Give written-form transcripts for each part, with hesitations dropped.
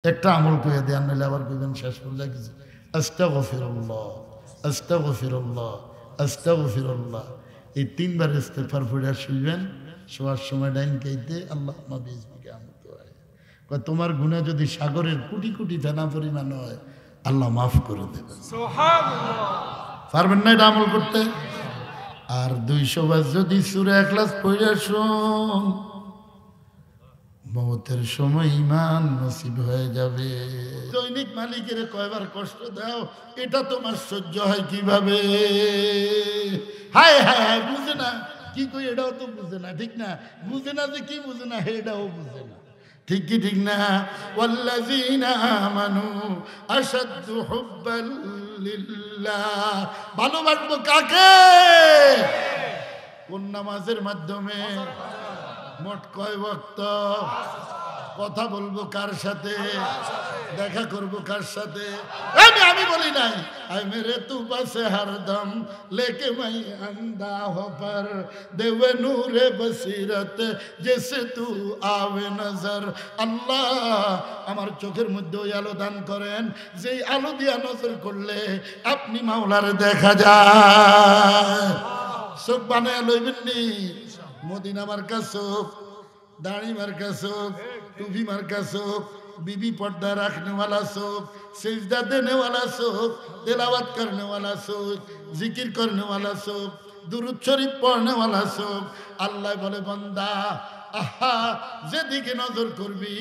একটা আমল করে দেন, নইলে আবার কইবেন শেষ পর্যন্ত কিছু আস্তাগফিরুল্লাহ আস্তাগফিরুল্লাহ আস্তাগফিরুল্লাহ। এই তিনবার ইস্তেগফার পড়ে শুইবেন। শোয়ার সময় ডাইন কাইতে আল্লাহ বিসমিকা আমত হয়। কয় তোমার গুনাহ যদি সাগরের কোটি কোটি ফেনা পরিমাণ হয়, আল্লাহ মাফ করে দেবেন। সুবহানাল্লাহ। পারবেন না এটা আমল করতে? আর 200 বার যদি সূরা ইখলাস পড়ে শুন, মৌতের সময় ঈমান নসিব হয়ে যাবে। দৈনিক মালিকের কয়বার কষ্ট দাও, এটা তোমার সহ্য হয় কিভাবে? হায় হায় হায়, বুঝে না কি কই, এটাও তো বুঝে না, ঠিক না? বুঝে না যে কি বুঝে না, এটাও বুঝে না, ঠিক কি ঠিক না? ওয়াল্লাযীনা আমানু আশাদ্দু হুব্বাল লিল্লাহ। ভালোবাসবো কাকে? কোন নামাজের মাধ্যমে? মোট কয় ওয়াক্ত? কথা বলবো কার সাথে? দেখা করবো কার সাথে? আমি বলি নাই আই মেরে তু বাসে হরদম লেকে মাই আন্দা হো পর দেবে নূরে বসিরত জেসে তু আবে নজর। আল্লাহ আমার চোখের মধ্যে ওই আলো দান করেন যেই আলো দিয়া নজর করলে আপনি মাওলার দেখা যায়। চোখ বানায় লইবেন নি? মদিনা মার্কা চোখ, দাড়ি মার্কা চোখ, টুপি মার্কা চোখ, बीबी पर्दा रखने वाला चोख, सिजदा देने वाला चोख, तिलावत करने वाला चोख, जिकिर करने वाला चोख, दुरूद शरीफ पढ़ने वाला चोख। अल्लाह बोले बंदा आहा যেদিকে নজর করবি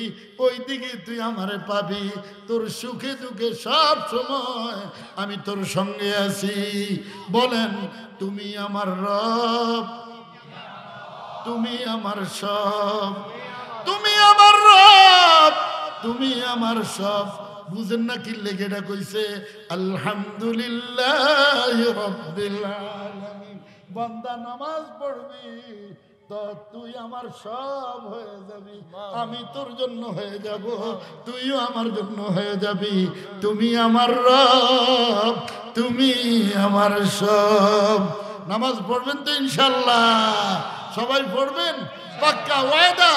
ওই দিকে তুই আমারে পাবি। তোর সুখে দুঃখে সব সময় আমি তোর সঙ্গে আছি। বলেন তুমি আমার রব, তুমি আমার সব, তুমি আমার রব, তুমি আমার সব। বুঝেন না কি লেগে এটা কইছে? আলহামদুলিল্লাহি রাব্বিল আলামিন। বান্দা নামাজ পড়বি তো তুই আমার সব হয়ে যাবি, আমি তোর জন্য হয়ে যাব, তুইও আমার জন্য হয়ে যাবি। তুমি আমার রব, তুমি আমার সব। নামাজ পড়বেন তো ইনশাআল্লাহ? সবাই পড়বেন? পাক্কা ওয়াদা?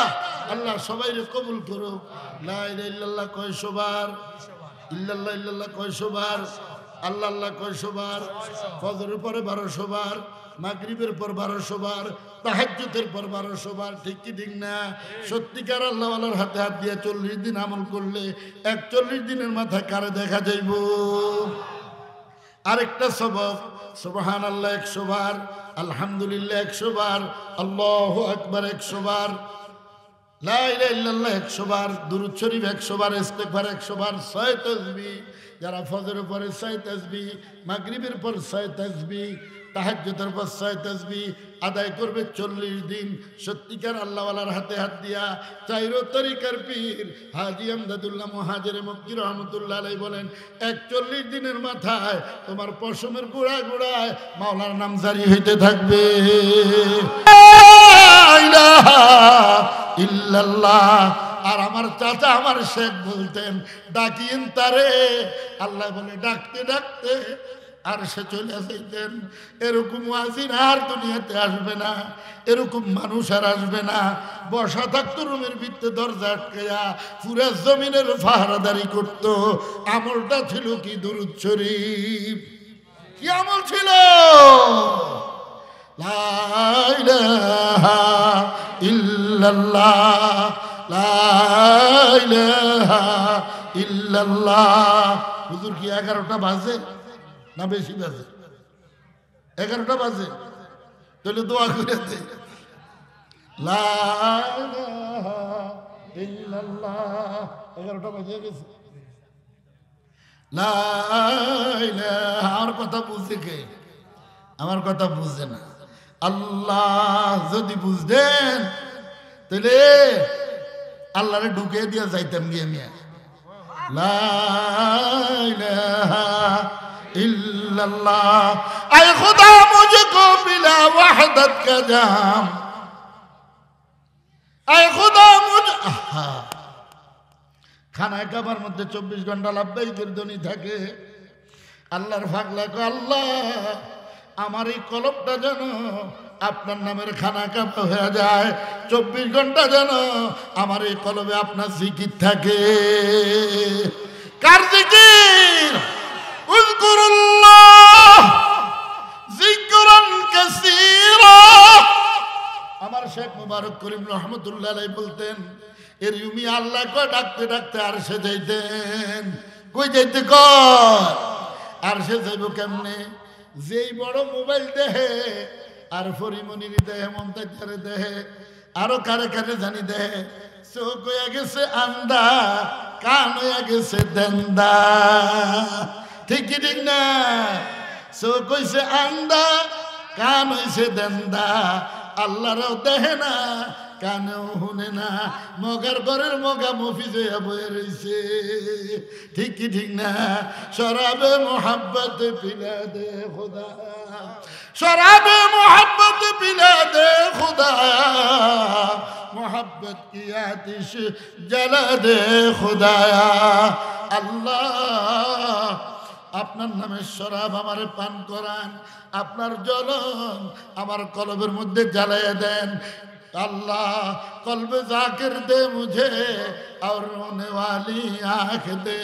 আল্লাহ সবাইরে কবুল করুক। লা ইলাহা ইল্লাল্লাহ কয়শো বার? ইল্লাল্লাহ ইল্লাল্লাহ কয়শো বার? আল্লাহ আল্লাহ কয়শো বার? ফজরের পরে 1200 বার, মাগরিবের পর 1200 বার, তাহাজ্জুদের পর 1200 বার, ঠিক কি ঠিক না? সত্যিকার আল্লাহ ওয়ালার হাতে হাত দিয়ে 40 দিন আমল করলে 41 দিনের মাথায় কারে দেখা যাইব? আরেকটা সবক, সুবহানাল্লাহ 100 বার, আলহামদুলিল্লাহ 100 বার, আল্লাহু আকবার 100 বার, লা ইলাহা ইল্লাল্লাহ 100 বার, দুরূদ শরীফ 100 বার, ইস্তেগফার 100 বার, 6 তাসবিহ। যারা ফজরের পরে 6 তাসবিহ, মাগরিবের পর 6 তাসবিহ, তাহাজ্জুদের পর 6 তাসবিহ আদায় করবে 40 দিন। সত্যিকার আল্লাহ ওয়ালার হাতে হাত দিয়া চাইরো তরিকার পীর হাজী আমদাদুল্লাহ মুহাজির মক্কি রহমাতুল্লাহ আলাইহি বলেন 41 দিনের মাথায় তোমার পশমের গোড়ায় গোড়ায় মাওলার নাম জারি হইতে থাকবে। লা ইলাহা ইল্লাল্লাহ। আর আমার চাচা আমার শেখ বলতেন ডাকিয়েন তারে। আল্লাহ বলে ডাকতে ডাকতে আর সে চলে যাইতেন। এরকম ওয়াজির আর দুনিয়াতে আসবে না, এরকম মানুষ আর আসবে না। বসা থাকতো রুমের ভিতরে দরজা আটকায়া, পুরা জমিনের পাহারাদারি করত। আমলটা ছিল কি? দুরূদ শরীফ। কি আমল ছিল? লা ইলাহা ইল্লাল্লাহ, লা ইলাহা ইল্লাল্লাহ। হুজুর কি 11টা বাজে না বেশি বাজে? 11টা বাজে? তাহলে দোয়া করে দে, লা ইলাহা ইল্লাল্লাহ। 11টা বাজে গেছে। লা ইলাহা। আমার কথা বুঝে কে? আমার কথা বুঝে না। আল্লাহ যদি বুঝতেন তাহলে আল্লাহরে ঢুকে দিয়া যাইতাম গিয়ে মিয়া। লা ইলাহা इल्लल्लाह। ऐ खुदा मुझको मिला वहदत का जाम, ऐ खुदा मुझ। খানায় কাবার মধ্যে 24 ঘন্টা লাব্বাইকের ধ্বনি থাকে। আল্লাহর পাগলা কয় আল্লাহ আমার এই কলবটা যেন আপনার নামের খানা কাবা হয়ে যায়, 24 ঘন্টা যেন আমার এই কলবে আপনার জিকির থাকে। কার জিকির? উযকুরুল্লাহ যিকরান কাসীরা। আমার শেখ মুবারক করিম রহমতুল্লাহ আলাইহি বলতেন, এর ইউমি আল্লাহ কয় ডাকতে ডাকতে আরশে যাইতেন। কই যাইতে কয়? আরশে যাইব কেমনে? যেই বড় মোবাইল দেহে, আর ফরিমনির দেহে, মমতাজের দেহে, আরো কারে কারে জানি দেহে, চোখ হইয়া গেছে আন্দা, কান হইয়া গেছে দেন্দা। ঠিক কি ঠিক না? চোখ হইছে আন্দা, কান হইছে দেন্দা, আল্লাহরও দেহে না, কানেও শুনে না, মগার ঘরের মগা মফিজ হইয়া বয়ে রইছে। ঠিক কি ঠিক না? শরাবে মোহাব্বত পিলা দে খুদা, শরাবে মোহাব্বত পিলা দে খুদা, মোহাব্বত কি আতিশ জ্বালা দে খুদায়া। আল্লাহ, আপনার নামে শরাব আমারে পান করান, আপনার জ্বলন আমার কলবের মধ্যে জ্বালাইয়া দেন। अल्लाह कल्ब जाकिर दे मुझे और रोने वाली आँख दे।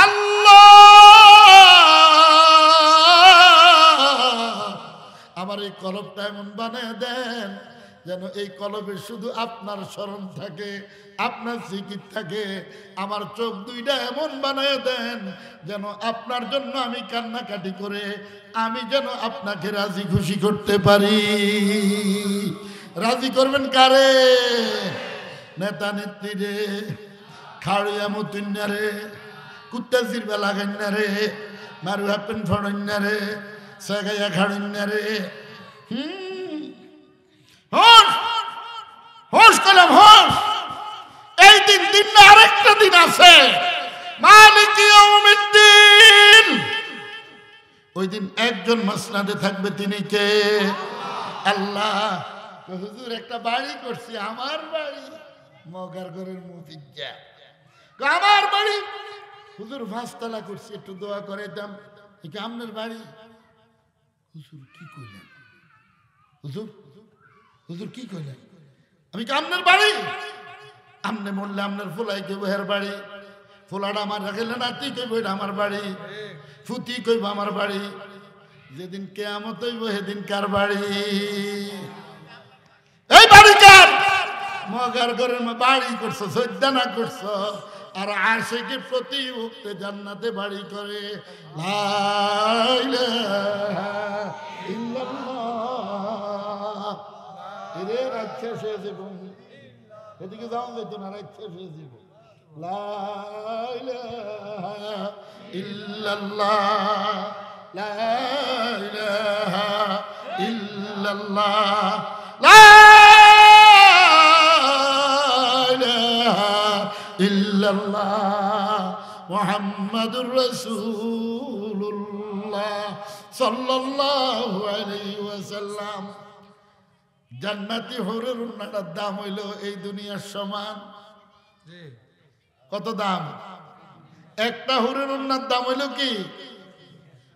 আল্লাহ আমার এই কলবটা এমন বানিয়ে দেন যেন এই কলবে শুধু আপনার স্মরণ থাকে, আপনার জিকির থাকে। আমার চোখ দুইটা এমন বানিয়ে দেন যেন আপনার জন্য আমি কান্নাকাটি করে আমি যেন আপনাকে রাজি খুশি করতে পারি। রাজি করবেন কারে? নেতা নেত্রী রে, খাড়িয়া মতুন্যা রে, কুত্তা জিরবা লাগান্যা রে, মারু হাপেন ফড়ন্যা রে, সেগাইয়া খাড়ন্যা রে। হোস হোস কলাম হোস। এই দিন দিন না আরেকটা দিন আছে, মালিক ইয়াউমিদ্দিন। ওই দিন একজন মাসনাদে থাকবে, তিনি কে? আল্লাহ। হুজুর একটা বাড়ি করছি, আমার বাড়ি মগার ঘরের মুফিজ্জা, আমার বাড়ি হুজুর 5 তলা করছি, একটু দোয়া করে দাম। এটা আপনার বাড়ি? হুজুর কি কইলেন? হুজুর হুজুর কি কইলেন? আমি কি আপনার বাড়ি? আমনে মরলে আপনার ফুলাই কইব হের বাড়ি, ফুলাটা আমার রাখলে নাতি কইব এটা আমার বাড়ি, ফুতি কইব আমার বাড়ি। যেদিন কিয়ামত হইব সেদিন কার বাড়ি? এই বাড়ি কার? মগার ঘরের বাড়ি করছো, সজ্জানা করছো, আর আশিকে প্রতি উক্তে জান্নাতে বাড়ি করে। লা ইলাহা ইল্লাল্লাহ। এরে রাখছে সে জীবন, এদিকে যাও যেত না, রাখছে সে জীবন। লা ইলাহা ইল্লাল্লাহ, লা ইলাহা ইল্লাল্লাহ, লা ইলাহা ইল্লাল্লাহ মুহাম্মাদুর রাসূলুল্লাহ সাল্লাল্লাহু আলাইহি ওয়াসাল্লাম। জান্নাতি হুরের উন্নাটার দাম হইল এই দুনিয়ার সমান। কত দাম? একটা হুরের উন্নার দাম হইল কি?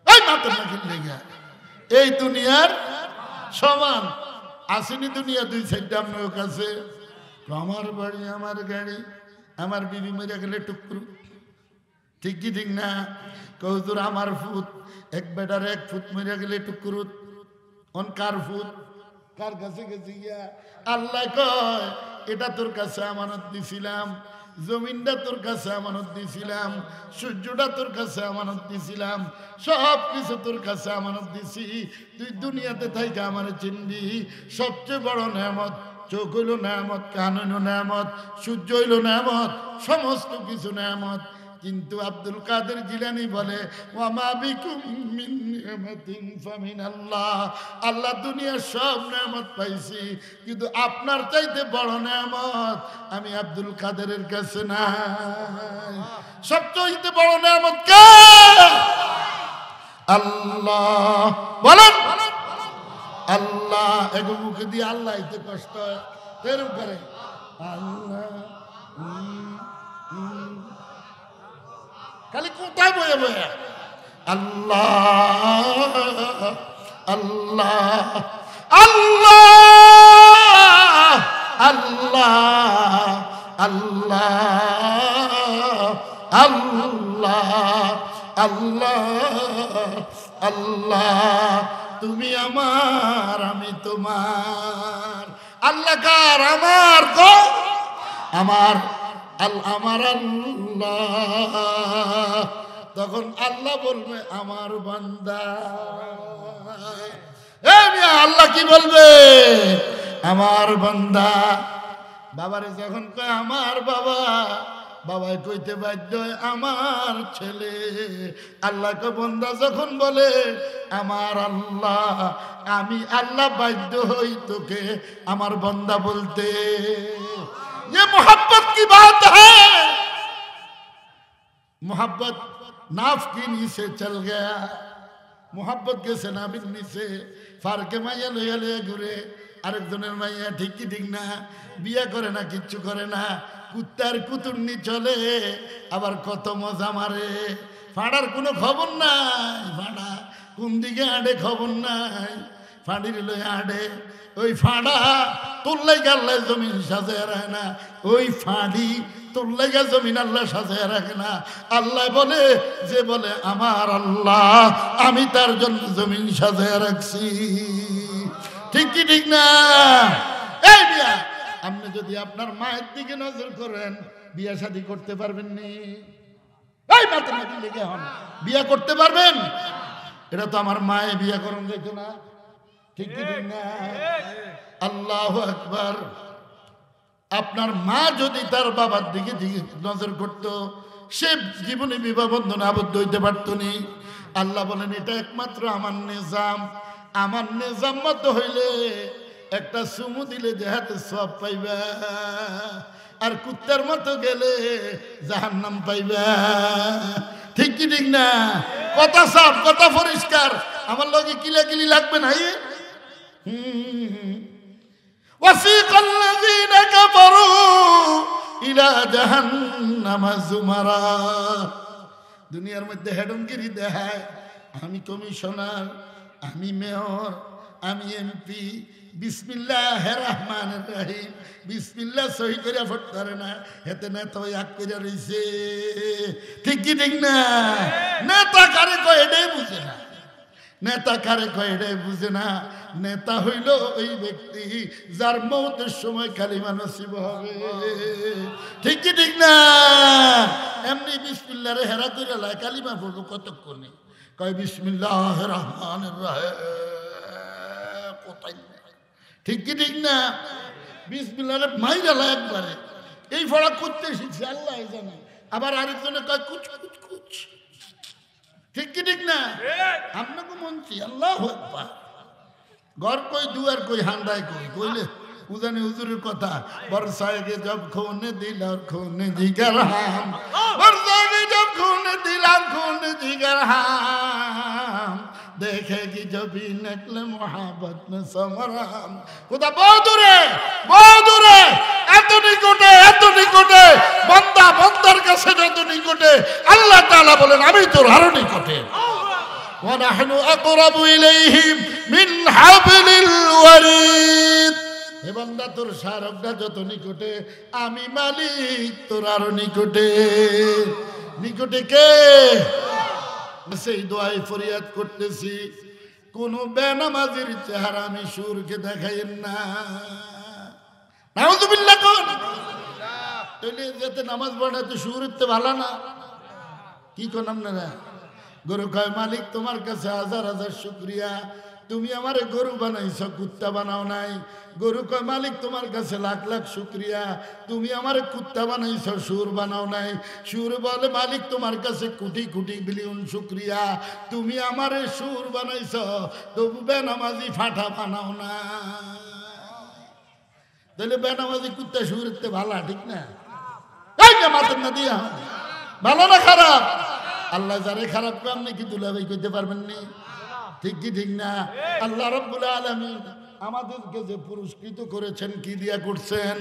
এই মাত্র না কিনলে গা এই দুনিয়ার সমান। আসেনি দুনিয়া 2-4টা আপনার কাছে। আমার বাড়ি, আমার গাড়ি, আমার বিবি মরে গেলে টুকরু। ঠিক কি ঠিক না? কৌতুর আমার ফুট, এক বেটার 1 ফুট মরে গেলে টুকরুত। On car foot? কার কাছে গেছি গিয়া? আল্লাহ কয় এটা তোর কাছে আমানত দিছিলাম, জমিনটা তোর কাছে আমানত দিছিলাম, সূর্যটা তোর কাছে আমানত দিছিলাম, সব কিছু তোর কাছে আমানত দিছি। তুই দুনিয়াতে থাইকা আমার চিনবি। সবচেয়ে বড় নেয়ামত চোখ হইল নেয়ামত, কান হইল নেয়ামত, সূর্য হইল নেয়ামত, সমস্ত কিছু নেয়ামত। কিন্তু আব্দুল কাদের জিলানী বলে ওয়ামা বিকুম মিন নি'মাতিন ফামিনাল্লাহ। আল্লাহ দুনিয়ার সব নেয়ামত পাইছি, কিন্তু আপনার চাইতে বড় নেয়ামত আমি আব্দুল কাদেরের কাছে নাই। সবচেয়ে বড় নেয়ামত কে? আল্লাহ। বলেন আল্লাহ। এগো মুখে দিয়ে আল্লাহ এতে কষ্ট হয়, এরকম করে আল্লাহ। খালি কোথায় বয়ে বয়ে আল্লাহ আল্লাহ আল্লাহ আল্লাহ আল্লাহ আল্লাহ আল্লাহ আল্লাহ তুমি আমার আমি তোমার। আল্লাহ কার? আমার। গো আমার আমার আল্লাহ। তখন আল্লাহ বলবে আমার বান্দা। আল্লাহ কি বলবে? আমার বান্দা। বাবারে যখন কয় আমার বাবা, বাবাই কইতে বাধ্য আমার ছেলে। আল্লাহকে বান্দা যখন বলে আমার আল্লাহ, আমি আল্লাহ বাধ্য হই তোকে আমার বান্দা বলতে। ये मोहब्बत की बात है। मोहब्बत नाफ की नीचे चल गया। मोहब्बत के सेनाबिन नीचे फारके माइया लइया लइया घुरे। আরেকজনের মাইয়া ঠিক কি ঠিক না, বিয়ে করে না, কিচ্ছু করে না, কুত্তার কুতুর্নি চলে, আবার কত মজা মারে। ফাড়ার কোনো খবর নাই, ফাড়া কোন দিকে আডে খবর নাই, ফাঁড়ির লয়ে আডে। ওই ফাঁড়া তোর লাইগা আল্লাহ জমিন সাজায় রাখে না, ওই ফাঁড়ি তোর লাইগা জমিন আল্লাহ সাজায় রাখে না। আল্লাহ বলে যে বলে আমার আল্লাহ, আমি তার জন্য জমিন সাজায় রাখছি। ঠিক কি ঠিক না? এই বিয়া আপনি যদি আপনার মায়ের দিকে নজর করেন, বিয়া শাদী করতে পারবেন নি? এই মাত্র নাকি লেগে হন, বিয়া করতে পারবেন? এটা তো আমার মায়ে বিয়া করুন দেখো না। ঠিক কি ঠিক না? আল্লাহু আকবার। আপনার মা যদি তার বাবার দিকে নজর করত, সে জীবনে বিবাহ বন্ধনে আবদ্ধ হইতে পারত নি। আল্লাহ বলেন এটা একমাত্র আমার নিজাম। আমার নিজাম মতো হইলে একটা চুমু দিলে দেহাতে সব পাইবা, আর কুত্তার মতো গেলে জাহান্নাম পাইবা। ঠিক কি ঠিক না? কথা সাফ, কথা পরিষ্কার। আমার লগে কিলাকিলি লাগবে না। ওয়াসিকাল লাযীনা কাফারু ইলা জাহান্নামা যুমারা। দুনিয়ার মধ্যে হেডমগিরি দেখায়, আমি কমিশনার, আমি মেয়র, আমি এমপি, বিসমিল্লাহির রহমানির রহিম, বিসমিল্লাহ সহি করে পড়তে পারে না, হেতে নেতা এক করে রইছে। ঠিক কি ঠিক না? নেতা কারে কয় এটাই বুঝে না, নেতা কারে কয় এটাই বুঝে না। নেতা হইল ওই ব্যক্তি যার মৌতের সময় কালিমা নসিব হবে। ঠিক কি ঠিক না? এমনি বিসমিল্লাহরে হেরা করে লাই কালিমা পড়বো কতক্ষণে, কয় বিসমিল্লাহির রহমানির রহিম। কোথায়? ঠিক কি ঠিক না? বিসমিল্লাহরে মাইরা লাই একবারে। এই ফড়া করতে শিখছে আল্লাহ জানে। আবার আরেকজনে কয় কুচ কুচ কুচ। ঠিক কি ঠিক না? আপনাকে মনছি আল্লাহু আকবার। ঘর কই দুয়ার কই হান্দায় কই কইলে উজানি হুজুরের কথা। বরসাকে জব খুনে দিলার খুনে জিগার হাম, বরসাকে জব খুনে দিলার খুনে জিগার হাম, देखेगी जब भी निकले मोहब्बत में समराम। खुदा बहुत दूरे এত নিকটে বান্দা বান্দার কাছে যত নিকটে, আল্লাহ তাআলা বলেন আমি তোর আরো নিকটে। ওয়া নাহনু আকরাবু ইলাইহি মিন হাবলিল ওয়ারিদ। হে বান্দা তোর শারকটা যত নিকটে, আমি মালিক তোর আরো নিকটে। নিকটে কে? সেই দোয়াই ফরিয়াদ করতেছি, কোন বেনামাজির চেহারা আমি সুরকে দেখাইন না। নাউযুবিল্লাহ। কোন যাতে নামাজ পড়াতে সুর উঠতে ভালো না? কি কোন আপনারা? গরু কয় মালিক তোমার কাছে হাজার হাজার শুকরিয়া, তুমি আমারে গরু বানাইছো, কুত্তা বানাও নাই। গরু কয় মালিক তোমার কাছে লাখ লাখ শুকরিয়া, তুমি আমারে কুত্তা বানাইছো, সুর বানাও নাই। সুর বলে মালিক তোমার কাছে কোটি কোটি বিলিয়ন শুকরিয়া, তুমি আমারে সুর বানাইছো, তবু বেনামাজি ফাটা বানাও না। তাহলে বেনামাজি কুত্তা সুর উঠতে ভালো? ঠিক না? মাথার না দিয়া ভালো না খারাপ? আল্লাহ যারে খারাপ কাম নাকি দুলাভাই করতে পারবেন নি? ঠিক কি ঠিক না? আল্লাহ রাব্বুল আলামিন আমাদেরকে যে পুরস্কৃত করেছেন, কি দিয়া করছেন?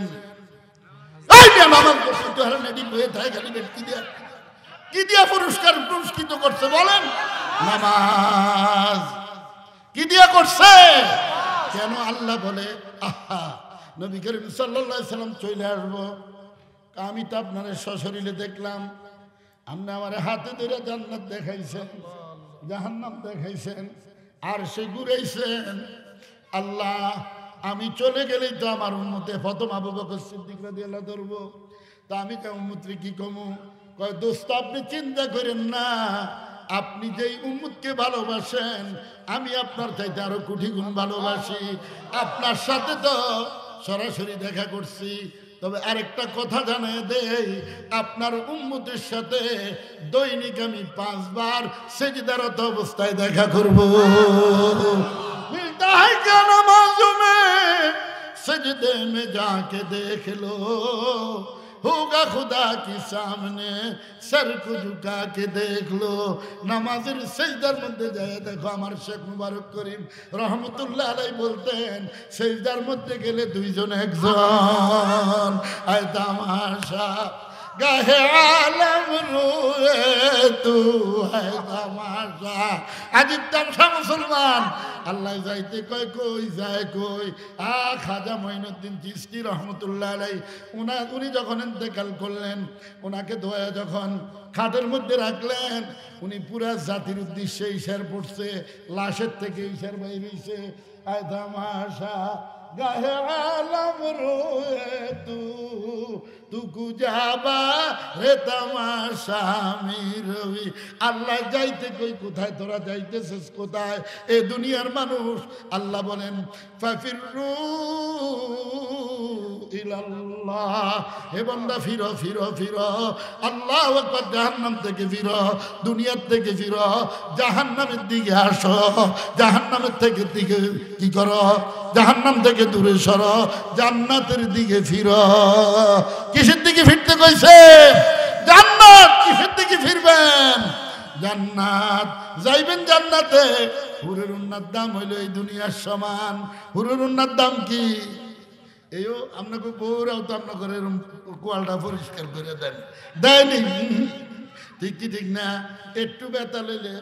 কি দিয়া পুরস্কৃত করছে বলেন? নামাজ। কি দিয়া করছে? কেন আল্লাহ বলে আহা নবী করিম সাল্লাল্লাহু আলাইহি সাল্লাম চলে আসবো, আমি তো আপনার সশরীরে দেখলাম, আপনি আমার হাতে ধরে জান্নাত দেখাইছেন, জাহান্নাম দেখাইছেন, আর সে ঘুরাইছেন। আল্লাহ আমি চলে গেলেই তো আমার উম্মতে প্রথম আবু বকর সিদ্দিক রাদিয়াল্লাহু ধরবো, তা আমি কে উম্মতরে কি কমু? কয় দোস্ত আপনি চিন্তা করেন না, আপনি যেই উম্মতকে ভালোবাসেন আমি আপনার চাইতে আরো কোটি গুণ ভালোবাসি। আপনার সাথে তো সরাসরি দেখা করছি, তবে আরেকটা কথা জানিয়ে দেই, আপনার উম্মতের সাথে দৈনিক আমি 5 বার সিজদারত অবস্থায় দেখা করব। মিলতা है क्या नमाज़ों में सजदे में जाके देख लो, होगा खुदा के सामने सर को झुका के देख लो। নামাজের সিজদার মধ্যে যায় দেখো। আমার শেখ মুবারক করিম রহমতুল্লাহ আলাইহি বলতেন সিজদার মধ্যে গেলে দুইজন একজন। আয় তামাশা গাহে আলম রুয়ে তু হ্যায় তামাশা। আজিব তামসা মুসলমান। আল্লাহ যাইতে কয় কই যায় কই। খাজা মঈনুদ্দিন চিশতি রহমতুল্লাহ আলাইহি উনি যখন ইন্তেকাল করলেন, ওনাকে ধোয়া যখন খাটের মধ্যে রাখলেন, উনি পুরা জাতির উদ্দেশ্যে ইশার পড়ছে, লাশের থেকে ইশার বাইর হইছে। আয় তামাশা গাহে আলম রোয়ে তু কুজাবা রে তামাশা আমি রবি। আল্লাহ যাইতে কই কোথায়, তোরা যাইতেছিস কোথায়? এ দুনিয়ার মানুষ। আল্লাহ বলেন ফাফিরু ইলাল্লাহ, হে বান্দা ফিরো ফিরো ফিরো। আল্লাহু আকবার। জাহান্নাম থেকে ফিরো, দুনিয়ার থেকে ফিরো, জাহান্নামের দিকে আসো। জাহান্নামের থেকে দিকে কি করো? জাহান্নাম থেকে দূরে সরো, জান্নাতের দিকে ফিরো। কিসের দিকে ফিরতে কইছে? জান্নাত। কিসের দিকে ফিরবেন? জান্নাত। যাইবেন জান্নাতে। হুরের উন্নার দাম হইল এই দুনিয়ার সমান। হুরের উন্নার দাম কি? এইও আপনাকে বউরাও তো আপনাকে এরকম কোয়ালটা পরিষ্কার করে দেন, দেয়নি? ঠিক কি ঠিক না? একটু ব্যথা লইলে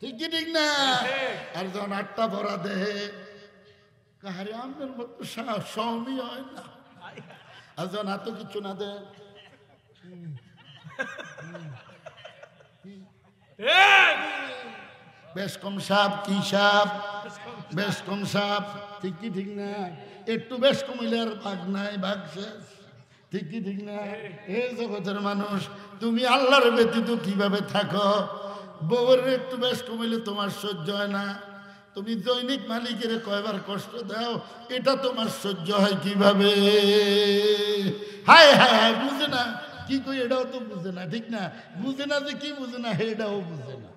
ঠিক কি ঠিক না? আর যখন 8টা ভরা দেহে কাহারে আমাদের মতো সহমই হয় না। আর যখন এত কিছু না দে, বেশ কম সাপ। কি সাপ? বেশ কম সাপ। ঠিক কি ঠিক না? একটু বেশ কমিলে আর ভাগ নাই, ভাগ শেষ। ঠিক কি ঠিক না? এ জগতের মানুষ, তুমি আল্লাহর ব্যতীত কিভাবে থাকো? বউর একটু বেশ কমিলে তোমার সহ্য হয় না। তুমি দৈনিক মালিকের কয়বার কষ্ট দাও, এটা তোমার সহ্য হয় কিভাবে? হায় হায় হায়, বুঝে না কি কই, এটাও তো বুঝে না। ঠিক না? বুঝে না যে কি বুঝে না, এটাও বুঝে না।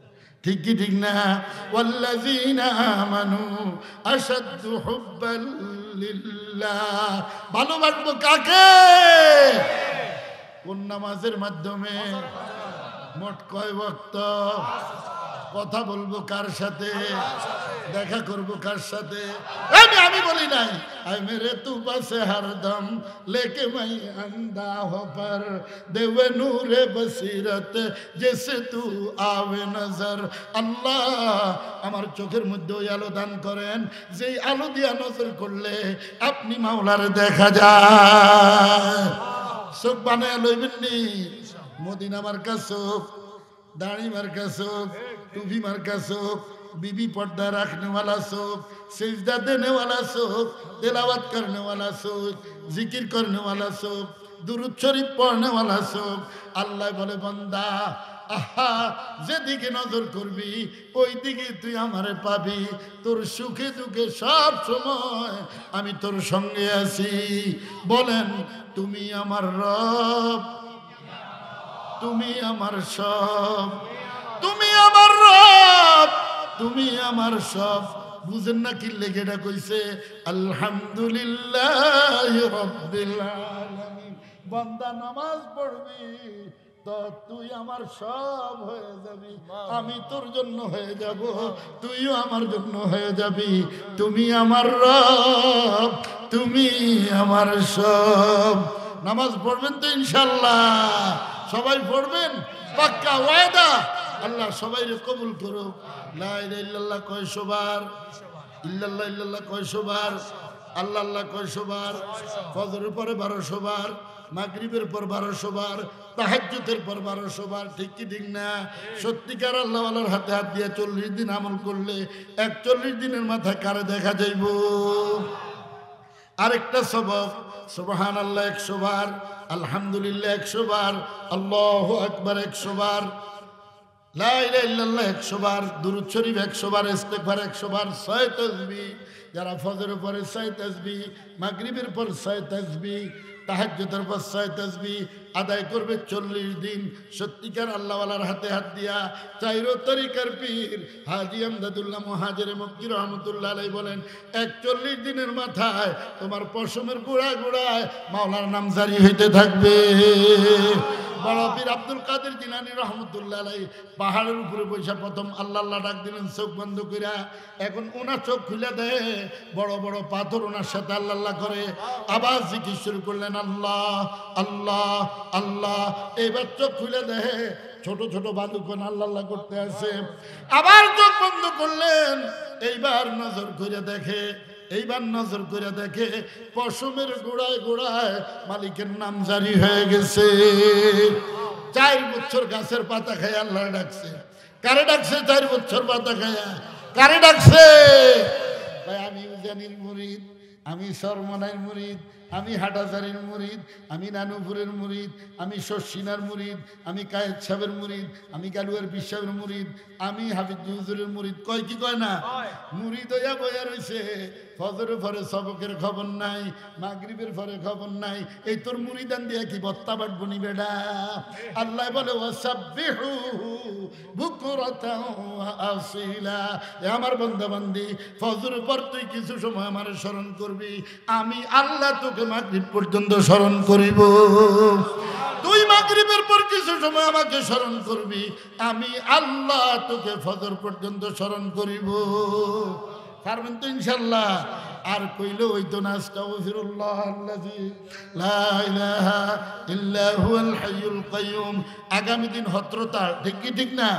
ঠিক কি ঠিক না? ওয়াল্লাযীনা আমানু আশাদ্দু হুব্বাল লিল্লাহ। ভালোবাসবো কাকে? কোন নামাজের মাধ্যমে? মোট কয় ওয়াক্ত? কথা বলবো কার সাথে? দেখা করবো কার সাথে? আমি বলি নাই আয় মেরে তু পাশে হরদম লেকে মাই আন্দা হো পর দেবে নূরে বসিরত জেসে তু আবে নজর। আল্লাহ আমার চোখের মধ্যে ওই আলো দান করেন, যেই আলো দিয়া নজর করলে আপনি মাওলার দেখা যায়। চোখ বানায় লইবেননি। মদিনা মার্কা চোখ, দাড়ি মার্কা চোখ, টুপি মার্কা চোখ, बीबी पर्दा रखने वाला चोख, सिजदा देने वाला चोख, तिलावत करने वाला चोख, जिकिर करने वाला चोख, दुरूद शरीफ पढ़ने वाला चोख। अल्लाह बोले बंदा आहा যেদিকে নজর করবি ওই দিকে তুই আমারে পাবি। তোর সুখে দুঃখে সব সময় আমি তোর সঙ্গে আছি। বলেন তুমি আমার রব, তুমি আমার সব, তুমি আমার রব, তুমি আমার সব। বুঝেন না কি লেগে এটা কইছে? আলহামদুলিল্লাহ রাব্বিল আলামিন। বান্দা নামাজ পড়বি তো তুই আমার সব হয়ে যাবি, আমি তোর জন্য হয়ে যাব, তুইও আমার জন্য হয়ে যাবি। তুমি আমার রব, তুমি আমার সব। নামাজ পড়বেন তো ইনশাআল্লাহ? সবাই পড়বেন? পাক্কা ওয়াদা? আল্লাহ সবাইরে কবুল করুক। লা ইলাহা ইল্লাল্লাহ কয়শো বার? ইল্লাল্লাহ ইল্লাল্লাহ কয়শো বার? আল্লাহ আল্লাহ কয়শো বার? ফজরের পরে 1200 বার, মাগরিবের পর 1200 বার, তাহাজ্জুদের পর 1200 বার। ঠিক কি ঠিক না? সত্যিকার আল্লাহ ওয়ালার হাতে হাত দিয়ে 40 দিন আমল করলে 41 দিনের মাথায় কারে দেখা যাইব? আরেকটা সবক, সুবহানাল্লাহ 100 বার, আলহামদুলিল্লাহ 100 বার, আল্লাহু আকবার 100 বার, লা ইলাহা ইল্লাল্লাহ 100 বার, দুরূদ শরীফ 100 বার, ইস্তেগফার 100 বার, 6 তাসবিহ। যারা ফজরের পরে 6 তাসবিহ, মাগরিবের পর 6 তাসবিহ, তাহাজ্জুদের পর 6 তাসবিহ আদায় করবে 40 দিন। সত্যিকার আল্লাহওয়ালার হাতে হাত দিয়া চাইরো তরিকার পীর হাজী আমদাদুল্লাহ মুহাজিরে মক্কি রহমতুল্লাহ আলাইহি বলেন, 41 দিনের মাথায় তোমার পশমের গোড়ায় গোড়ায় মাওলার নাম জারি হইতে থাকবে। বড় পীর আব্দুল কাদের জিলানী রহমতুল্লাহ আলাইহি পাহাড়ের উপরে বসে প্রথম আল্লাহ আল্লাহ ডাক দিলেন চোখ বন্ধ কইরা। এখন ওনার চোখ খুলে দেয়, বড় বড় পাথর ওনার সাথে আল্লাহ আল্লাহ করে আবার জিকির শুরু করলেন, আল্লাহ আল্লাহ আল্লাহ। এইবার চোখ খুলে দেয়, ছোট ছোট বালুকণ আল্লাহ আল্লাহ করতে আছে। আবার চোখ বন্ধ করলেন, এইবার নজর করে দেখে, এইবার নজর করে দেখে পশমের গোড়ায় গোড়ায় মালিকের নাম জারি হয়ে গেছে। 4 বছর গাছের পাতা খায় আল্লাহ ডাকছে। কারে ডাকছে? 4 বছর পাতা খায়া কারে ডাকছে? ভাই আমি উজানির মুরিদ, আমি শর্মনাইর মুরিদ, আমি হাটাজারির মুরিদ, আমি নানুপুরের মুরিদ, আমি শর্ষিনার মুরিদ, আমি কায়েদ সাহেবের মুরিদ, আমি গালুয়ার বিশ্বাবের মুরিদ, আমি হাফিজ হুজুরের মুরিদ। কয় কি কয় না? মুরিদ হইয়া বইয়া রইছে। ফজরের পরে সবকের খবর নাই, মাগরিবের পরে খবর নাই। এই তোর মুরিদান দিয়া কি বত্তা বাটবো নি বেডা? আল্লাহ বলে ওয়াসাব্বিহু বুকরাতাও ওয়া আসিলা। এ আমার বান্দা বান্দি, ফজরের পর তুই কিছু সময় আমারে স্মরণ করবি, আমি আল্লাহ তোকে মাগরিব পর্যন্ত স্মরণ করিব। তুই মাগরিবের পর কিছু সময় আমাকে স্মরণ করবি, আমি আল্লাহ তোকে ফজর পর্যন্ত স্মরণ করিব। পারবেন তো ইনশাল্লাহ? আর কইলে হইতো না আস্তাগফিরুল্লাহ আল্লাযী লা ইলাহা ইল্লা হুয়াল হাইয়ুল কাইয়ুম। আগামী দিন হত্রতাল, ঠিক কি ঠিক না?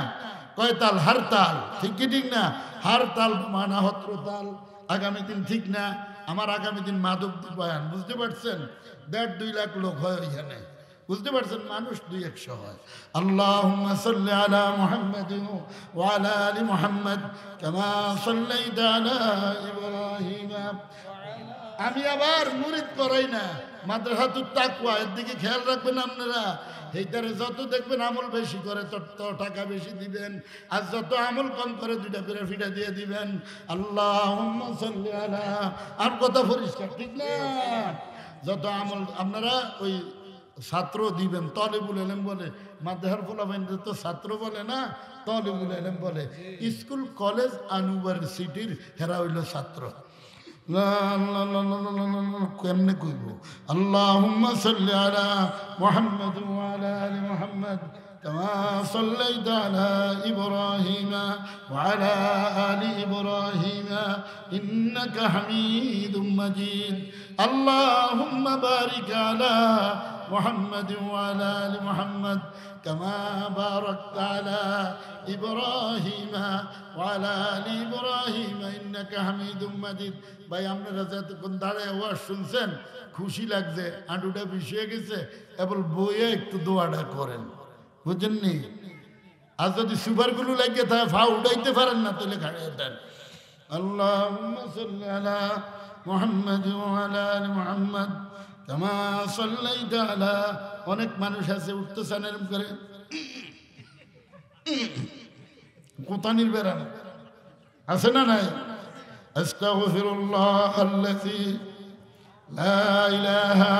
কয় তাল? হারতাল, ঠিক কি ঠিক না? হারতাল মানা হত্রতাল। আগামী দিন ঠিক না? আমার আগামী দিন মাধবদী বয়ান, বুঝতে পারছেন? 1.5-2 লাখ লোক হয় ওইখানে, বুঝতে পারছেন? মানুষ 200-100 হয়। আল্লাহুম্মা সাল্লি আলা মুহাম্মাদ ওয়া আলা আলি মুহাম্মাদ কামা সাল্লাইতা আলা ইব্রাহিম। আমি আবার মুরিদ করাই না, মাদ্রাসাতুত তাকওয়া, এর দিকে খেয়াল রাখবেন আপনারা। এইটারে যত দেখবেন আমল বেশি করে তত টাকা বেশি দিবেন, আর যত আমল কম করে 2টা করে ফিটা দিয়ে দিবেন। আল্লাহুম্মা সাল্লি আলা, আর কথা পরিষ্কার, ঠিক না? যত আমল আপনারা ওই ছাত্র দিবেন, তলেবুল ইলম বলে, মাদ্রাসার পোলাপাইনদের তো ছাত্র বলে না, তলেবুল ইলম বলে। স্কুল কলেজ ইউনিভার্সিটির হেরা হইল ছাত্র। কেমনে কইব? আল্লাহুম্মা সাল্লি আলা মুহাম্মাদ ওয়া আলা আলি মুহাম্মাদ কামা সাল্লাইতা আলা ইব্রাহিম ওয়া আলা আলি ইব্রাহিম ইন্নাকা হামিদুম মাজিদ। আল্লাহুম্মা বারিক আলা মুহাম্মাদ ওয়া আলা আলি মুহাম্মাদ কামা বারাকতা আলা ইব্রাহিম ওয়া আলা আলি ইব্রাহিম ইন্নাকা হামিদুম মাজিদ। ভাই আপনারা যতক্ষণ দাঁড়ায় ওয়াজ শুনছেন, খুশি লাগছে, আঁটুটা বিষয়ে গেছে, এবার বইয়ে একটু দোয়াটা করেন, বুঝেননি? আর যদি সুপারগুলো লাগিয়ে থাকে ফা উঠাইতে পারেন না, তাহলে খাড়িয়ে দেন। আল্লাহুম্মা সাল্লি আলা মুহাম্মাদ ওয়া আলা আলি মুহাম্মাদ কামা সাল্লাইতা আলা। অনেক মানুষ আছে উঠতেছেন এরকম করে, কোতানির বেড়ান আছে না নাই? আস্তাগফিরুল্লাহ আল্লাযী লা ইলাহা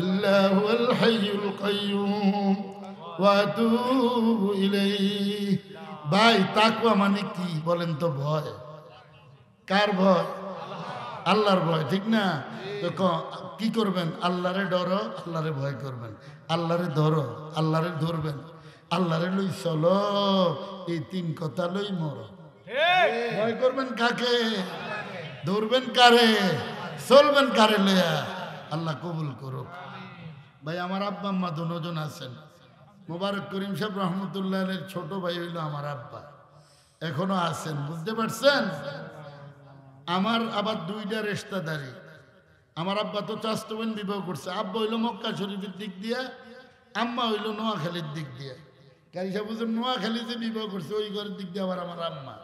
ইল্লা হুয়াল হাইয়ুল কাইয়ুম ওয়া আতুবু ইলাইহি। ভাই তাকওয়া মানে কি বলেন তো? ভয়। কার ভয়? আল্লাহর ভয়, ঠিক না? তো কি করবেন? আল্লাহরে ডরো, আল্লাহরে ভয় করবেন। আল্লাহরে ধরো, আল্লাহরে ধরবেন, আল্লাহরে লই চলো, এই 3 কথা লই মরো। ভয় করবেন কাকে? ধরবেন কারে? চলবেন কারে লইয়া? আল্লাহ কবুল করুক। ভাই আমার আব্বা আম্মা দুজন আছেন, মোবারক করিম সাহেব রহমতুল্লাহের ছোট ভাই হইল আমার আব্বা, এখনো আছেন, বুঝতে পারছেন? আমার আবার দুইটা রেশতাদারি। আমার আব্বা তো চাচাতো বোন বিবাহ করছে, আব্বা হইল মক্কা শরীফের দিক দিয়া, আম্মা হইল নোয়াখালীর দিক দিয়া। কারি সাহেব হুজুর নোয়াখালীতে বিবাহ করছে, ওই ঘরের দিক দিয়ে আবার আমার আম্মা।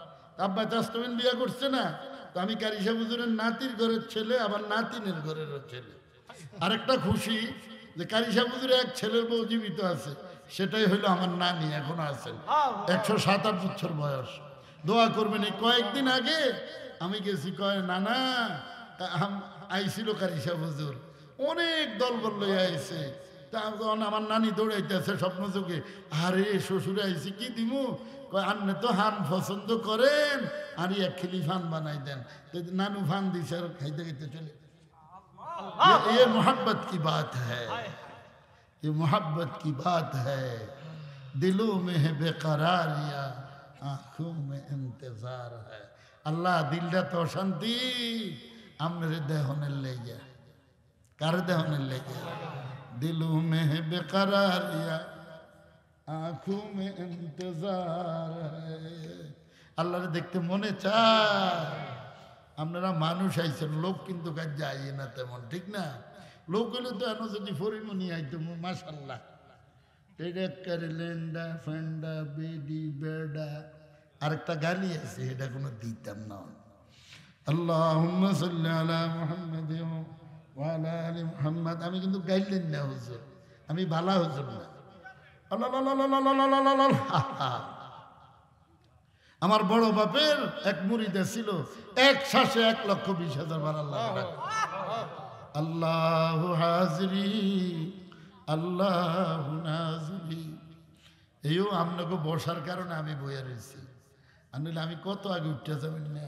আব্বা চাচাতো বোন বিয়ে করছে না, তো আমি কারি সাহেব হুজুরের নাতির ঘরের ছেলে, আবার নাতিনের ঘরেরও ছেলে। আরেকটা খুশি যে কারি সাহেব হুজুরের এক ছেলের বউ জীবিত আছে, সেটাই হইলো আমার নানি, এখনো আছেন, 107-8 বছর বয়স। দোয়া করবেন। এই কয়েকদিন আগে আমি গেছি, কয় নানা আইছিল কারি সাহেব হুজুর, অনেক দলবল লইয়া আইছে। তখন আমার নানি দৌড়াইতেছে স্বপ্ন চোখে, আরে শ্বশুরে আইছি, কি দিমু? কয় আন্নে তো হান পছন্দ করেন, আর এক খিলি ফান বানাই দেন। নানু ফান দিছে আর খাইতে খাইতে চলে। ये मोहब्बत की बात है, ये मोहब्बत की बात है, दिलों में है बेकरारिया, आंखों में इंतजार है। अल्लाह दिलটা তো শান্তি আমনের দেহনের লেগে, কার দেহনের লেগে? दिलों में है बेकरारिया, आंखों में इंतजार है। আল্লাহরে দেখতে মনে চায়। আপনারা মানুষ আইছেন, লোক কিন্তু কাজ যায় না তেমন, ঠিক না? লোক হলে তো এখনো যদি ফরিমনি আইতো মাশাল্লাহ, লেন্ডা ফেন্ডা বেডি বেডা, আরেকটা গালি আছে, এটা কোনো দিতাম না। আল্লাহুম্মা সাল্লি আলা মুহাম্মাদ ওয়া আলা আলি মুহাম্মাদ। আমি কিন্তু গাইলেন না হুজুর, আমি ভালা হুজুর না। আমার বড় বাপের এক মুরিদা ছিল, এক শ্বাসে 1,20,000 বার আল্লাহ আল্লাহু হাজিরি আল্লাহু নাজিরি। এইও আপনাকে বসার কারণে আমি বইয়া রয়েছি, আনলে আমি কত আগে উঠতে যাবেন না।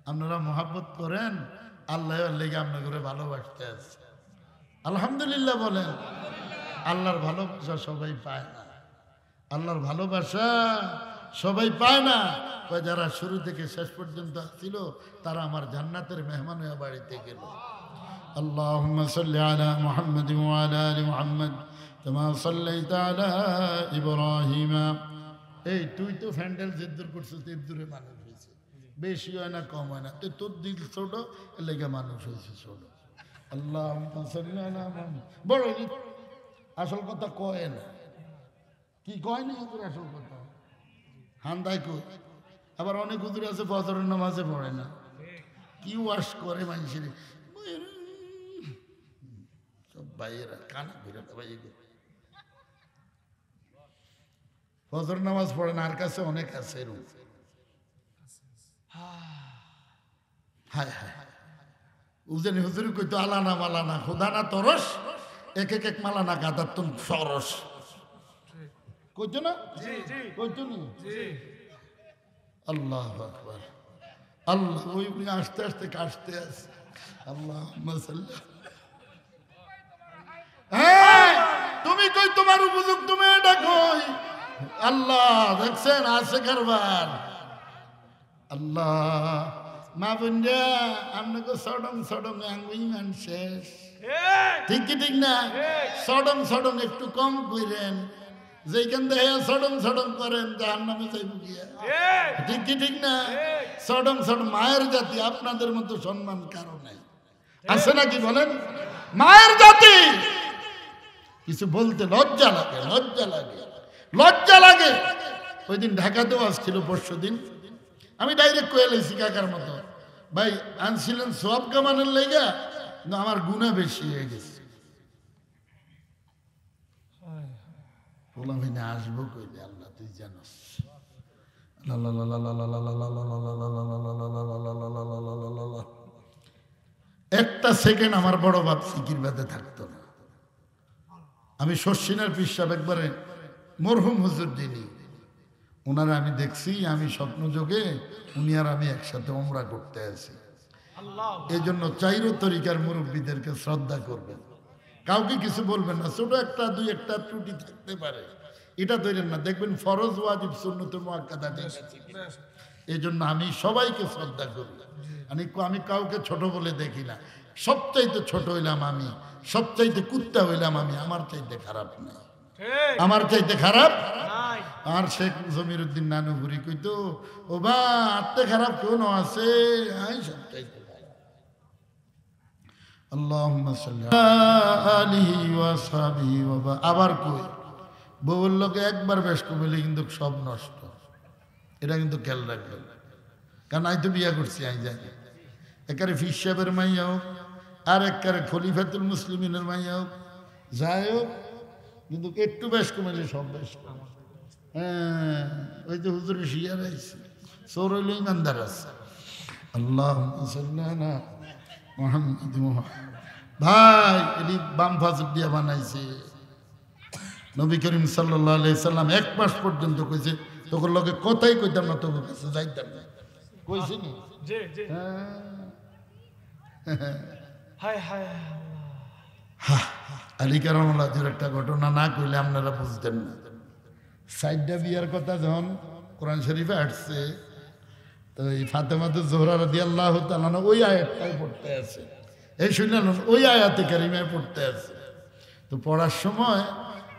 আপনারা মহাব্বত করেন, আল্লাহ লেগে আপনার করে ভালোবাসতে আছে। আলহামদুলিল্লাহ বলেন। আল্লাহর ভালোবাসা সবাই পায় না, আল্লাহর ভালোবাসা সবাই পায় না। যারা শুরু থেকে শেষ পর্যন্ত ছিল তারা আমার জান্নাতের মেহমান হয়ে বাড়িতে গেল। আল্লাহুম্মা সাল্লি আলা মুহাম্মাদ ওয়া আলা আলি মুহাম্মাদ কামা সাল্লাইতা আলা ইব্রাহিম। এই তুই তো ফ্যান্ডেল জিদ্দুর করছিস, জিদ্দুরে মানুষ হয়েছে, বেশি হয় না কম হয় না, তো তোর দিল ছোট, লেগে মানুষ হয়েছে ছোট। আল্লাহুম্মা সাল্লি আলা মুহাম্মাদ। বড় আসল কথা কয় না, কি কয় না আসল কথা হান্দায় কই। আবার অনেক হুজুর আছে ফজরের নামাজে পড়ে না, কি ওয়াশ করে মানুষের সব ভাইয়েরা কানা ঘুরে ভাই, ফজর নামাজ পড়ে না, আর কাছে অনেক আছে এরকম। হায় হায়, উজেন হুজুরি কইতো আলানা মালানা খোদানা তরস, এক এক মালানা গাদার তুম সরস, কইতো না? কইতো নি? আল্লাহু আকবার। আল্লাহ ওই আস্তে আস্তে কাশতে আছে। আল্লাহুম্মা সাল্লি। হ্যাঁ তুমি কই, তোমার উপযুক্ত মেয়েটা কই? আল্লাহ দেখছেন আছে কারবার। আল্লাহ মা বোনরা আপনাকে সডং সডং আঙ্গুইমান শেষ, ঠিক কি ঠিক না? সডং সডং একটু কম কইরেন, যেখান থেকে সডং সডং করেন জাহান্নামে যাইব গিয়া, ঠিক কি ঠিক না? সডং সডং মায়ের জাতি, আপনাদের মতো সম্মান কারো নাই, আছে নাকি বলেন? মায়ের জাতি কিছু বলতে লজ্জা লাগে, লজ্জা লাগে, লজ্জা লাগে। ওই দিন ঢাকাতেও আসছিল, পরশু দিন আমি ডাইরেক্ট কয়ে লাইছি কাকার মতো, ভাই আনছিলেন সব কামানের লেগা, কিন্তু আমার গুণা বেশি হয়ে গেছে। বললাম না আসবো কইলে, আল্লাহ তুই জানাস। একটা সেকেন্ড আমার বড় বাপ সিকির বাদে থাকতো না। আমি শর্ষিনার পিসাব একবারে মরহুম হুজুর যিনি, ওনারা আমি দেখছি, আমি স্বপ্ন যোগে উনি আর আমি একসাথে ওমরা করতে আছি। এই জন্য চাইরো তরিকার মুরব্বীদেরকে শ্রদ্ধা করবেন, কাউকে কিছু বলবেন না। ছোট একটা দুই একটা ত্রুটি থাকতে পারে, এটা ধরেন না, দেখবেন ফরজ ওয়াজিব সুন্নত মুআক্কাদা ঠিক আছে। এই জন্য আমি সবাইকে শ্রদ্ধা করি, আমি কাউকে ছোট বলে দেখি না। সবচাইতে ছোট হইলাম আমি, সবচাইতে কুত্তা হইলাম আমি, আমার চাইতে খারাপ নেই। আমার চাইতে খারাপ আর শেখ জমির উদ্দিন নানুপুরি কইতো ও বা আত্মে খারাপ কোন আছে সব চাইতে আল্লাহুম্মা সাল্লি আলা আলিহি ওয়া সাহবিহি ওয়া আবার কই বউর লোকে একবার বেশ কমিলে কিন্তু সব নষ্ট। এটা কিন্তু খেয়াল রাখবেন, কারণ আমি তো বিয়া করছি, আমি জানি একারে ফিস সাহেবের মাইয়া হোক আর একবারে খলিফাতুল মুসলিমিনের মাইয়া হোক, যাই হোক, কিন্তু একটু বেশ কমিলে সব বেশ কমে। হ্যাঁ, ওই যে হুজুরে শিয়ার আইছে চোর হইল ইমানদার আছে। আল্লাহুম্মা সাল্লি আলা মুহাম্মাদ। ভাই এটি বাম ফাজর দিয়া বানাইছে। নবী করিম সাল্লাল্লাহু আলাইহি সাল্লাম 1 মাস পর্যন্ত কইছে তোর লগে কথাই কইতাম না, তোর কাছে যাইতাম না, কইছি নি? জি জি। হায় হায় আল্লাহ। আলী কারামুল্লাহর একটা ঘটনা না কইলে আপনারা বুঝতেন না। সাইডা বিয়ার কথা যখন কোরআন শরীফে আসছে, তো এই ফাতেমাতুজ জোহরা রাদিয়াল্লাহু তাআলা ওই আয়াতটাই পড়তে আছে, এই শুনলেন ওই আয়াতে কারিমায় পড়তে আছে। তো পড়ার সময়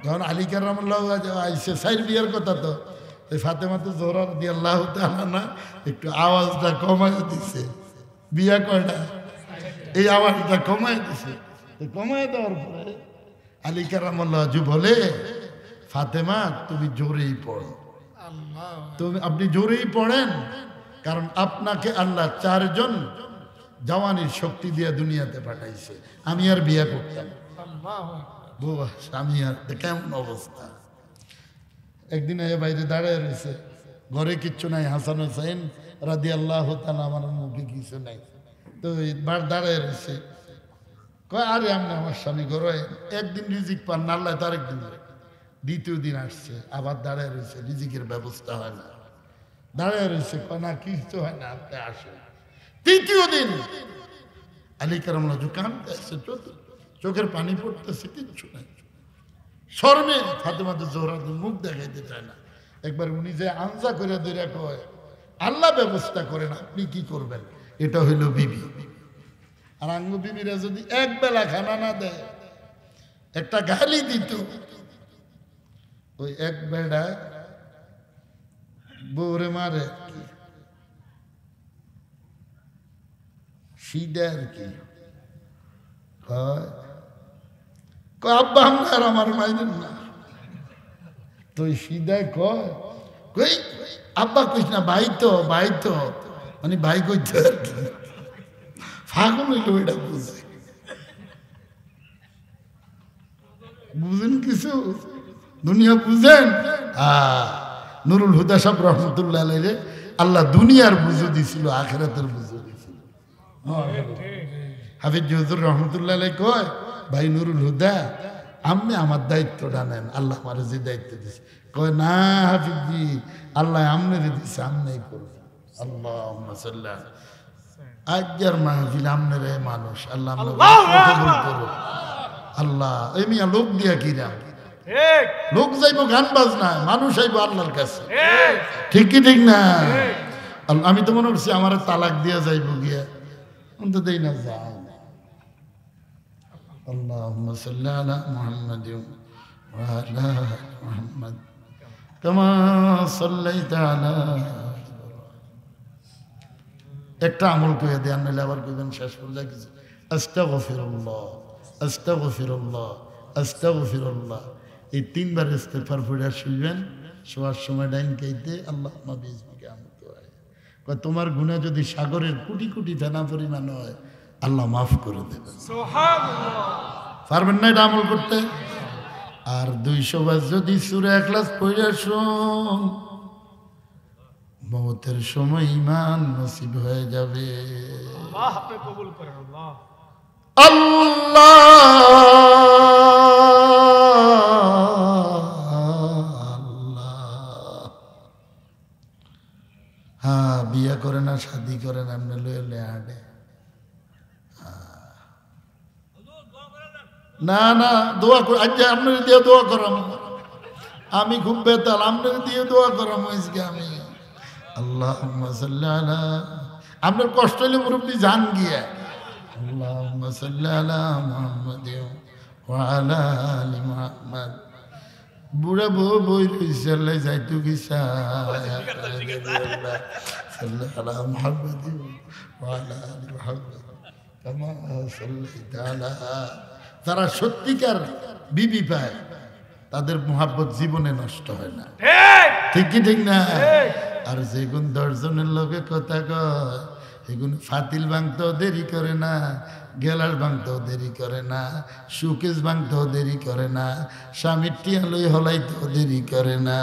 যখন আলী কারামুল্লাহ আইসে সাইড বিয়ার কথা, তো এই ফাতেমাতুজ জোহরা রাদিয়াল্লাহু তাআলা একটু আওয়াজটা কমায় দিছে। বিয়া কয়টা? এই আওয়াজটা কমায় দিছে। কমায় দেওয়ার পরে আলী কারামুল্লাহ বলে, ফাতেমা তুমি জোরেই পড়ো, আপনি জোরেই পড়েন, কারণ আপনাকে আল্লাহ 4 জন জওয়ানির শক্তি দিয়ে দুনিয়াতে পাঠাইছে। আমি আর বিয়া করতাম স্বামী আর কেমন অবস্থা। একদিন বাইরে দাঁড়ায় রয়েছে, ঘরে কিচ্ছু নাই, হাসান হোসেন রাদিয়াল্লাহু তাআলা আমার মুখে কিছু নাই, তো দাঁড়ায় রয়েছে। কয় আরে আমি আমার স্বামী ঘরে একদিন রিজিক পান না, আল্লাহ তো আরেকদিন। দ্বিতীয় দিন আসছে, আবার দাঁড়ায় রয়েছে, রিজিকের ব্যবস্থা হয় না, দাঁড়ায় রয়েছে, কয় না কিছু হয় না, আপনি আসেন। তৃতীয় দিন আলী কারামুল্লাহ কাঁদতেছে, চোখের পানি পড়তেছে, কিচ্ছু নাই। শর্মে ফাতেমাতুজ জোহরা মুখ দেখাইতে চায় না। একবার উনি যে আনসা করে ধরে কয়, আল্লাহ ব্যবস্থা করেন, আপনি কি করবেন? এটা হইল বিবি। আর আঙ্গু বিবিরা যদি এক বেলা খানা না দেয়, একটা গালি দিত, ওই এক বেড়া বউরে মারে সিদা আর কি আব্বা আমার আমার মাইনেন না, তো সিদায় কয় কই আব্বা কইস না, ভাই তো ভাই তো, মানে ভাই কইতে আর কি ফাগুন হইল। এটা বুঝে বুঝেন কিছু দুনিয়া বুঝেন? নুরুল হুদা সাহেব রহমতুল্লাহ আলাইহি আল্লাহ দুনিয়ার বুঝে দিছিল, আখিরাতের বুঝে দিছিল। হাফিজ হুজুর রহমতুল্লাহ আলাইহি কয়, ভাই নুরুল হুদা আপনি আমার দায়িত্বটা নেন, আল্লাহ আমার যে দায়িত্ব দিছে। কয় না হাফিজি, আল্লাহ আমনে দিছে, আমনেই করবেন। আল্লাহুম্মা সাল্লি আলা আজকের মাহফিল আমনের মানুষ, আল্লাহ কবুল করুন। আল্লাহ এই মিয়া লোক দিয়া কিরাম লোক যাইবো গান বাজনায়, মানুষ আইবো আল্লাহর কাছে, ঠিক কি ঠিক না? আমি তো মনে করছি আমার তালাক দিয়া যাইবো গিয়া, অন্ত দেই না, যায় না। আল্লাহুম্মা সাল্লি আলা মুহাম্মাদ ওয়া আলা মুহাম্মাদ কামা সাল্লাইতা আলা। একটা আমল কইয়া দেন, নাহলে আবার কইবেন শেষ পর্যায়ে কিছু আস্তাগফিরুল্লাহ আস্তাগফিরুল্লাহ আস্তাগফিরুল্লাহ, এই 3 বার ইস্তেগফার পড়ে শুইবেন। শোয়ার সময় ডাইন খাইতে আল্লাহ মাবিজমিকে আমত হয়, তোমার গুনাহ যদি সাগরের কোটি কোটি ফেনা পরিমাণ হয়, আল্লাহ মাফ করে দেবেন। সুবহানাল্লাহ। পারবেন না এটা আমল করতে? আর 200 বার যদি সূরা ইখলাস পড়ে শুন, মওতের সময় ঈমান নসিব হয়ে যাবে। আল্লাহ আপনি কবুল করেন। আল্লাহ আল্লাহ। হ্যাঁ, বিয়ে করে না, শাদি করে না, এমনি লয়ে লয়ে হাঁটে। না না, দোয়া করে আজ আপনার দিয়ে দোয়া করাম, আমি খুব বেতাল, আপনার দিয়ে দোয়া করাম আজকে আমি। আল্লাহুম্মা সাল্লি আলা, আপনার কষ্ট হলে মুরব্বী জান গিয়া, আল্লাহুম্মা সাল্লি আলা মুহাম্মাদ ওয়া আলা আলি মুহাম্মাদ বুড়া বউ বই রইছে যাইতু গিসা যারা সত্যিকার বিবি পায় তাদের মোহাব্বত জীবনে নষ্ট হয় না, ঠিক কি ঠিক না? আর যেগুন 10 জনের লোকে কথা কয় এগুন ফাতিল ভাঙতেও দেরি করে না, গেলাস ভাঙতেও দেরি করে না, সুকেশ ভাঙতেও দেরি করে না, স্বামীর টিয়া লই হলাইতেও দেরি করে না।